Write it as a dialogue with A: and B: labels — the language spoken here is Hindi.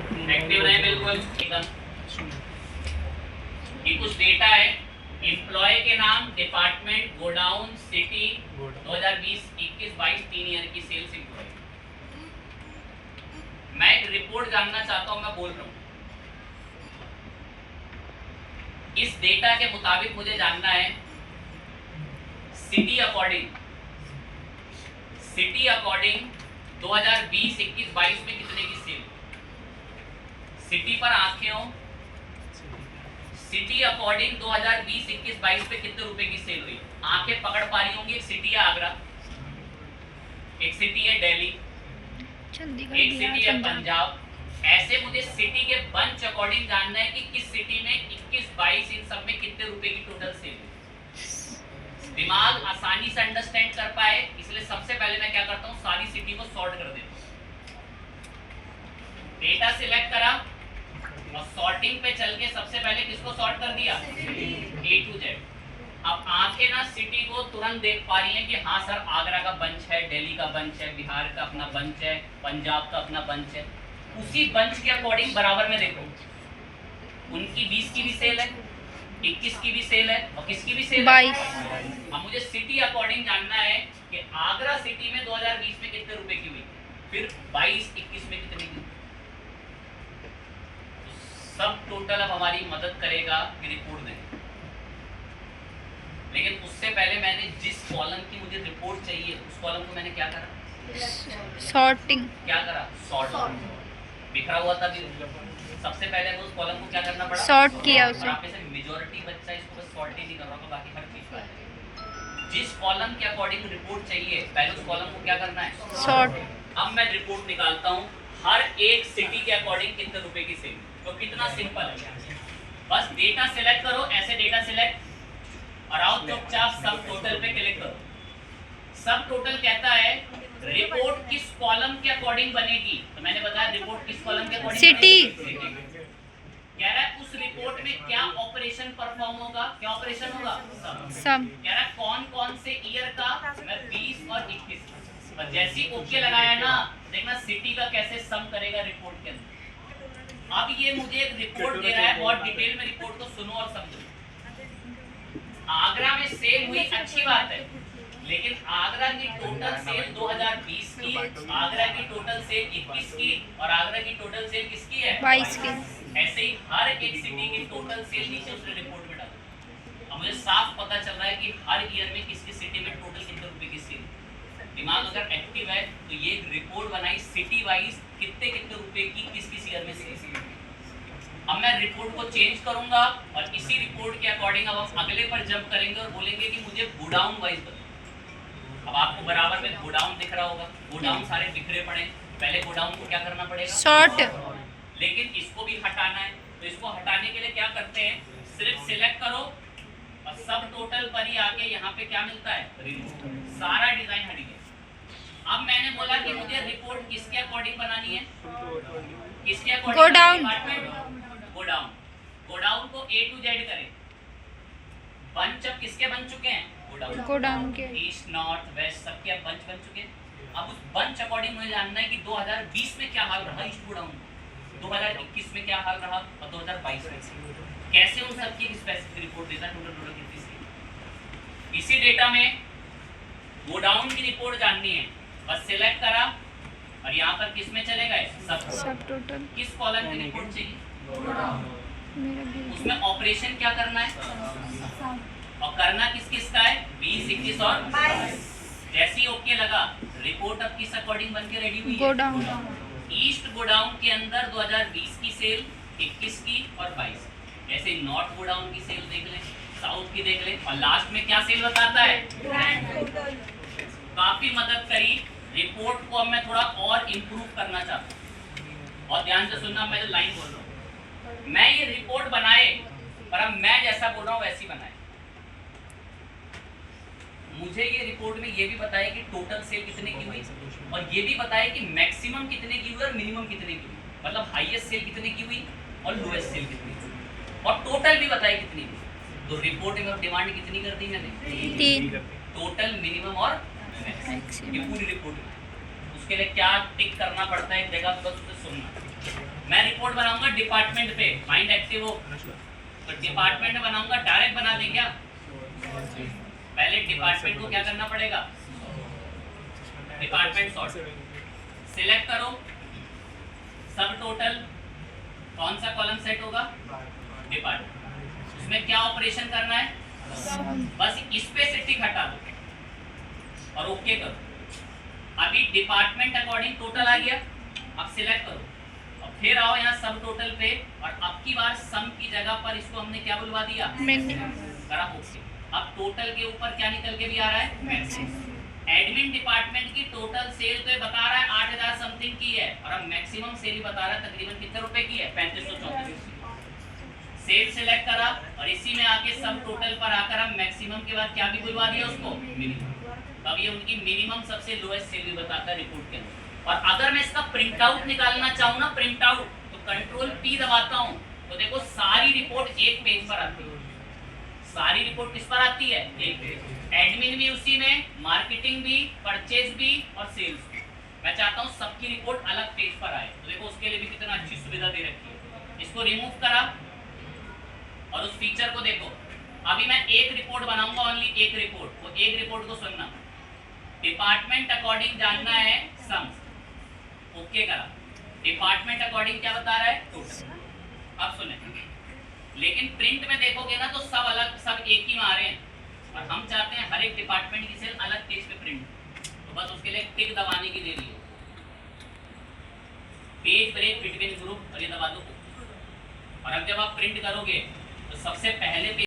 A: एक्टिव रहे बिल्कुल एकदम। ये कुछ डेटा है, एम्प्लॉय के नाम, डिपार्टमेंट, गोडाउन, सिटी, 2020, 21, 22 3 ईयर की सेल्स एम्प्लॉय। मैं एक रिपोर्ट जानना चाहता हूं, मैं बोल रहा हूं इस डेटा के मुताबिक मुझे जानना है सिटी अकॉर्डिंग 2020, 21, 22 में कितने की सेल, सिटी पर आंखें हो, सिटी अकॉर्डिंग 2020, 21, 22 पे कितने रुपए की सेल हुई, आंखें पकड़ पा रही होंगी। एक सिटी है आगरा, एक सिटी है दिल्ली, एक सिटी है पंजाब। ऐसे मुझे सिटी के बंच अकॉर्डिंग जानना है कि किस सिटी में 21, 22 इन सब में कितने रुपए की टोटल सेल हुई। दिमाग आसानी से अंडरस्टैंड कर पाए, इसलिए सबसे पहले मैं क्या करता हूँ, सारी सिटी को सॉर्ट कर देता हूँ। डेटा सिलेक्ट करा और सॉर्टिंग पे चल के सबसे पहले किसको सॉर्ट कर दिया, A to Z। अब आंखें ना सिटी को तुरंत देख पा रही हैं कि हाँ सर आगरा का बंच है, दिल्ली का बंच है, बिहार का अपना बंच है, पंजाब का अपना बंच है। उसी बंच के अकॉर्डिंग बराबर में देखो, उनकी 20 की भी सेल है, 21 की भी सेल है और किसकी भी सेल है 22। अब मुझे सिटी अकॉर्डिंग जानना है कि आगरा सिटी में 2020 में कितने रुपए की हुई, फिर 22, 21 में कितने की। सब टोटल अब हमारी मदद करेगा कि रिपोर्ट दें, लेकिन उससे पहले मैंने जिस कॉलम की मुझे रिपोर्ट चाहिए उस कॉलम को मैंने क्या करा,
B: सॉर्टिंग।
A: क्या करा, सॉर्ट। बिखरा हुआ था भी, सबसे पहले उस कॉलम को क्या करना पड़ा,
B: सॉर्ट किया उसे।
A: आप में से मेजॉरिटी बच्चा इसको बस सॉर्ट ही नहीं कर रहा होगा, बाकी हर चीज का जिस कॉलम के अकॉर्डिंग रिपोर्ट चाहिए पहले उस कॉलम को क्या करना है,
B: सॉर्ट।
A: अब मैं रिपोर्ट निकालता हूँ हर एक सिटी के अकॉर्डिंग कितने रुपए की सेल। तो कितना सिंपल है, बस डेटा सिलेक्ट करो, ऐसे डेटा सिलेक्ट और आओ चुपचाप सब टोटल पे क्लिक करो। सब टोटल कहता है रिपोर्ट किस कॉलम के अकॉर्डिंग बनेगी, तो मैंने बताया रिपोर्ट किस कॉलम के अकॉर्डिंग,
B: सिटी।
A: कह रहा है उस रिपोर्ट में क्या ऑपरेशन परफॉर्म होगा, क्या ऑपरेशन होगा,
B: सम।
A: कह रहा है कौन कौन से ईयर का, मैं 20 और 21। और जैसे ही ओके लगाया ना, देखना सिटी का कैसे सम करेगा रिपोर्ट के अंदर। अब ये मुझे एक रिपोर्ट दे रहा है, बहुत डिटेल में रिपोर्ट को सुनो और समझो। आगरा में सेल हुई, अच्छी बात है, लेकिन आगरा की टोटल सेल 2020 की, आगरा की टोटल सेल 21 की और आगरा की टोटल सेल किसकी है,
B: 22 की।
A: ऐसे ही हर एक सिटी की टोटल सेल नीचे उसने रिपोर्ट में डाला। अब मुझे साफ पता चल रहा है कि हर ईयर में किसकी सिटी में टोटल कितने रुपए की सेल। दिमाग अगर एक्टिव है तो ये रिपोर्ट बनाई सिटी वाइज कितने कितने रुपए की किस किस ईयर में सेल। अब मैं रिपोर्ट को चेंज करूंगा और इसी रिपोर्ट के अकॉर्डिंग अब हम अगले पर जंप करेंगे और बोलेंगे कि मुझे गोडाउन वाइज बताओ। अब आपको बराबर में गोडाउन दिख रहा होगा, गोडाउन सारे बिखरे पड़े, पहले गोडाउन को क्या करना पड़ेगा,
B: सॉर्ट।
A: लेकिन इसको भी हटाना है, तो इसको हटाने के लिए क्या करते हैं, सिर्फ सिलेक्ट करो और सब टोटल पर ही आके यहाँ पे क्या मिलता है, सारा डिजाइन हट गया। अब मैंने बोला कि मुझे रिपोर्ट किसके अकॉर्डिंग बनानी है, किसके अकॉर्डिंग,
B: गोडाउन।
A: गोडाउन। गोडाउन को A to Z करें। बंच अब किसके बन चुके हैं,
B: गोडाउन के।
A: ईस्ट, नॉर्थ, वेस्ट सबके अब बंच बन चुके हैं। अब उस बंच अकॉर्डिंग मुझे जानना है कि 2020 में क्या हाल रहा ईस्ट गोडाउन, 2021 में क्या हाल रहा और 2022 में कैसे, उन सब की स्पेसिफिक रिपोर्ट देता टोटल कितनी सी। इसी डेटा में गोडाउन की रिपोर्ट जाननी है, बस सिलेक्ट करा और यहाँ पर किस में चले गए, सब
B: टोटल।
A: किस कॉलम की रिपोर्ट चाहिए,
B: मेरा
A: उसमें ऑपरेशन क्या करना है और करना किस किस का है, 20, 21 और 22। जैसे ही ओके लगा रिपोर्ट अब किस अकॉर्डिंग बन के रेडी हुई है,
B: गोडाउन।
A: ईस्ट गोडाउन के अंदर 2020 की सेल, 21 की और 22। ऐसे नॉर्थ गोडाउन की सेल देख लें, साउथ की देख लें और लास्ट में क्या सेल बताता है, काफी मदद करी रिपोर्ट को। अब मैं थोड़ा और इम्प्रूव करना चाहता हूँ और ध्यान से सुनना, मैं जो लाइन बोल रहा हूँ, मैं ये रिपोर्ट बनाए पर अब मैं जैसा बोल रहा हूँ वैसी बनाए। मुझे ये रिपोर्ट में ये भी बताया कि टोटल सेल कितने की हुई और ये भी बताया कि मैक्सिमम कितने की हुई और मिनिमम कितने की हुई, मतलब हाईएस्ट सेल कितने की हुई और लोएस्ट सेल कितनी हुई, और टोटल भी बताया कितनी हुई। तो रिपोर्ट में डिमांड कितनी कर दी मैंने,
B: 3,
A: टोटल, मिनिमम और मैक्सिमम, ये पूरी रिपोर्ट में। उसके लिए क्या टिक करना पड़ता है एक जगह, बस उसे सुनना। मैं रिपोर्ट रिपोर्ट बनाऊंगा डिपार्टमेंट पे, माइंड एक्टिव हो तो डिपार्टमेंट बनाऊंगा, डायरेक्ट बना दे क्या? पहले डिपार्टमेंट को क्या करना पड़ेगा? डिपार्टमेंट सॉर्ट सिलेक्ट करो, सब टोटल कौन सा कॉलम सेट होगा? डिपार्टमेंट। इसमें क्या ऑपरेशन करना है? बस इस पे से टिक हटा दो और ओके करो। अभी डिपार्टमेंट अकॉर्डिंग टोटल आ गया, अब सिलेक्ट करो और फिर आओ यहाँ सब टोटल पे, और अब की बार सम की जगह पर इसको हमने क्या बुलवा दिया? करा ओके। अब टोटल के ऊपर क्या निकल के भी आ रहा है? मैक्सिमम। एडमिन डिपार्टमेंट की टोटल सेल तो ये बता रहा है 8000 समथिंग की है, और अब मैक्सिमम सेल बता रहा है तकरीबन कितने रुपए की है? 3534। सेल सिलेक्ट करा और इसी में आके सब टोटल पर आकर हम मैक्सिमम के बाद क्या भी बुलवा दिया उसको? मिनिमम। तब ये उनकी मिनिमम सबसे लोएस्ट सेल भी बताता है रिपोर्ट के अंदर। और अगर मैं इसका प्रिंट आउट निकालना चाहूँ ना, प्रिंट आउट, तो कंट्रोल P दबाता हूँ तो देखो सारी रिपोर्ट एक पेज पर आती है। सारी रिपोर्ट किस पर आती है? एक पेज। एडमिन भी उसी में, मार्केटिंग भी, परचेज भी और सेल्स भी। मैं चाहता हूँ सबकी रिपोर्ट अलग पेज पर आए, तो देखो उसके लिए भी कितना अच्छी सुविधा दे रखी है। इसको रिमूव करा और उस फीचर को देखो। अभी मैं एक रिपोर्ट बनाऊंगा, ओनली एक रिपोर्ट। वो एक रिपोर्ट को सुनना, डिपार्टमेंट अकॉर्डिंग जानना है सम, ओके करा। डिपार्टमेंट अकॉर्डिंग क्या बता रहा है? टोटल। अब सुने, लेकिन प्रिंट में देखोगे ना तो सब अलग, सब एक ही में आ रहे हैं, और हम चाहते हैं हर एक डिपार्टमेंट की सेल अलग पेज पे प्रिंट, तो बस उसके लिए टिक दबाने की देरी है। पेज ब्रेक बिटवीन ग्रुप और ये दबा दो, और अब जब आप प्रिंट करोगे तो सबसे पहले